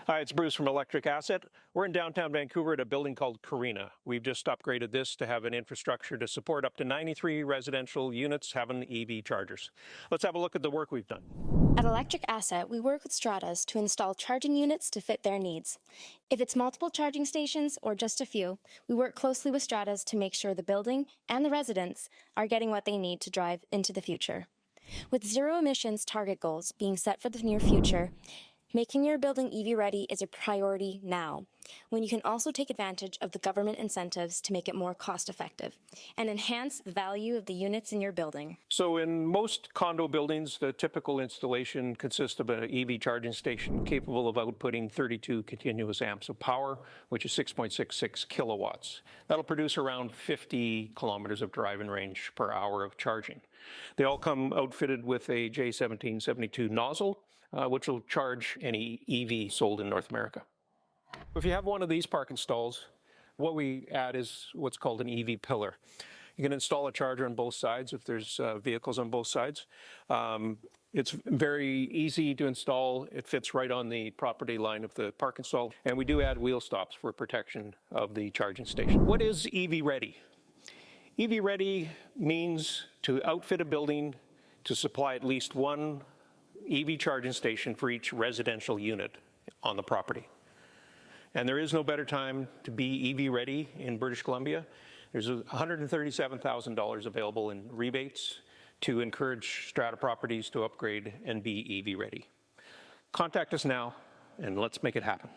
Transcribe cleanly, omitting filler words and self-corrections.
Hi, it's Bruce from Electric Asset. We're in downtown Vancouver at a building called Carina. We've just upgraded this to have an infrastructure to support up to 93 residential units having EV chargers. Let's have a look at the work we've done. At Electric Asset, we work with Stratas to install charging units to fit their needs. If it's multiple charging stations or just a few, we work closely with Stratas to make sure the building and the residents are getting what they need to drive into the future. With zero emissions target goals being set for the near future, making your building EV ready is a priority now, when you can also take advantage of the government incentives to make it more cost effective and enhance the value of the units in your building. So in most condo buildings, the typical installation consists of an EV charging station capable of outputting 32 continuous amps of power, which is 6.66 kilowatts. That'll produce around 50 kilometers of driving range per hour of charging. They all come outfitted with a J1772 nozzle, which will charge any EV sold in North America. If you have one of these parking stalls, what we add is what's called an EV pillar. You can install a charger on both sides if there's vehicles on both sides. It's very easy to install. It fits right on the property line of the parking stall. And we do add wheel stops for protection of the charging station. What is EV ready? EV ready means to outfit a building to supply at least one EV charging station for each residential unit on the property. And there is no better time to be EV ready in British Columbia. There's $137,000 available in rebates to encourage Strata properties to upgrade and be EV ready. Contact us now and let's make it happen.